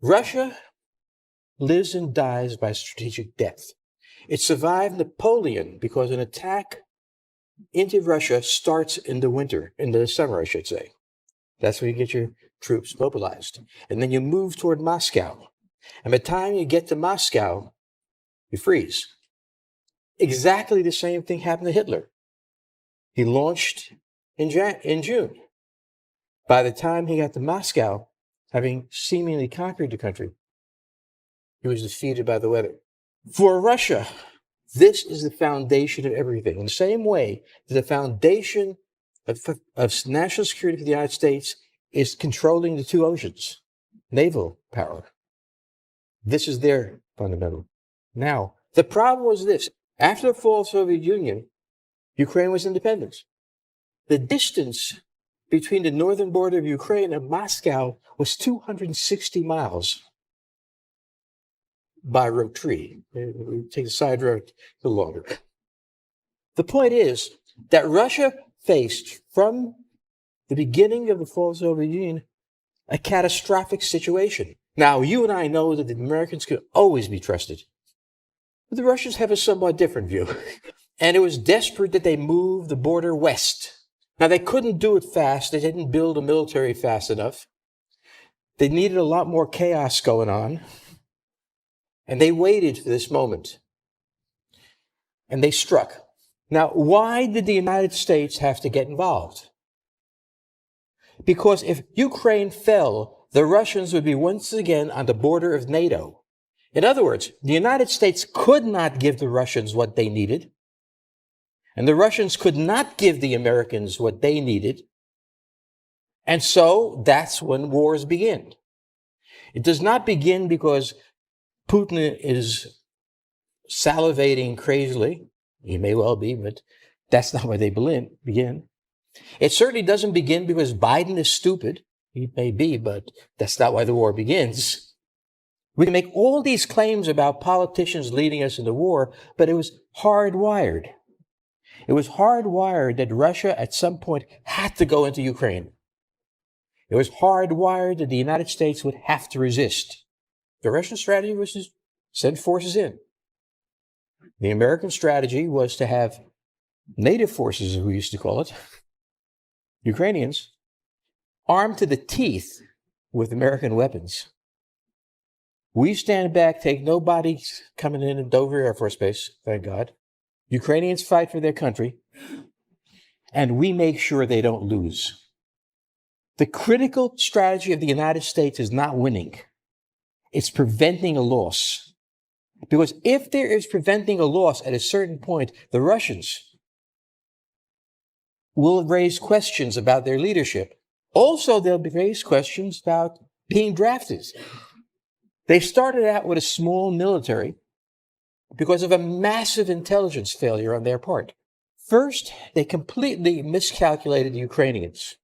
Russia lives and dies by strategic death. It survived Napoleon because an attack into Russia starts in the summer, I should say. That's when you get your troops mobilized. And then you move toward Moscow. And by the time you get to Moscow, you freeze. Exactly the same thing happened to Hitler. He launched in June. By the time he got to Moscow, having seemingly conquered the country, he was defeated by the weather. For Russia, this is the foundation of everything. In the same way that the foundation of national security for the United States is controlling the two oceans, naval power. This is their fundamental. Now, the problem was this. After the fall of the Soviet Union, Ukraine was independent. The distance between the northern border of Ukraine and Moscow was 260 miles by road tree. Take the side road a little longer. The point is that Russia faced, from the beginning of the fall of the Soviet Union, a catastrophic situation. Now, you and I know that the Americans can always be trusted. But the Russians have a somewhat different view. And it was desperate that they move the border west. Now, they couldn't do it fast. They didn't build a military fast enough. They needed a lot more chaos going on. And they waited for this moment. And they struck. Now, why did the United States have to get involved? Because if Ukraine fell, the Russians would be once again on the border of NATO. In other words, the United States could not give the Russians what they needed. And the Russians could not give the Americans what they needed. And so that's when wars begin. It does not begin because Putin is salivating crazily. He may well be, but that's not where they begin. It certainly doesn't begin because Biden is stupid. He may be, but that's not why the war begins. We can make all these claims about politicians leading us into war, but it was hardwired. It was hardwired that Russia at some point had to go into Ukraine. It was hardwired that the United States would have to resist. The Russian strategy was to send forces in. The American strategy was to have native forces, as we used to call it, Ukrainians, armed to the teeth with American weapons. We stand back, take no bodies coming in Dover Air Force Base, thank God. Ukrainians fight for their country, and we make sure they don't lose. The critical strategy of the United States is not winning. It's preventing a loss. Because if there is preventing a loss at a certain point, the Russians will raise questions about their leadership. Also, they'll raise questions about being drafted. They started out with a small military because of a massive intelligence failure on their part. First, they completely miscalculated the Ukrainians.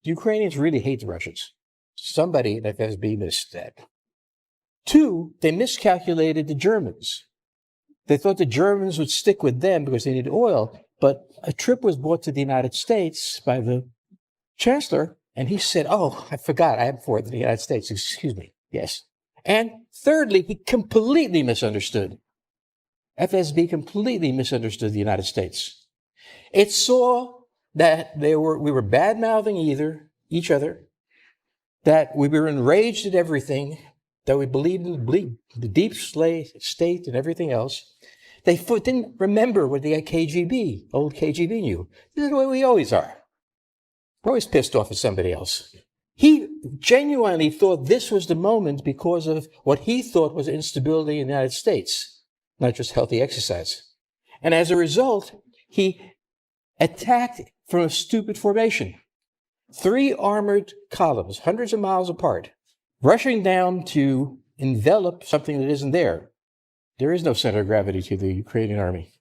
The Ukrainians really hate the Russians. Somebody at FSB missed that. Two, they miscalculated the Germans. They thought the Germans would stick with them because they needed oil, but a trip was brought to the United States by the chancellor, and he said, oh, I forgot, I am for the United States, excuse me, yes. And thirdly, he completely misunderstood. FSB completely misunderstood the United States. It saw that we were bad-mouthing each other, that we were enraged at everything, that we believed in the deep state and everything else. They didn't remember what the old KGB knew. This is the way we always are. We're always pissed off at somebody else. He genuinely thought this was the moment because of what he thought was instability in the United States, not just healthy exercise. And as a result, he attacked from a stupid formation. 3 armored columns, hundreds of miles apart, rushing down to envelop something that isn't there. There is no center of gravity to the Ukrainian army.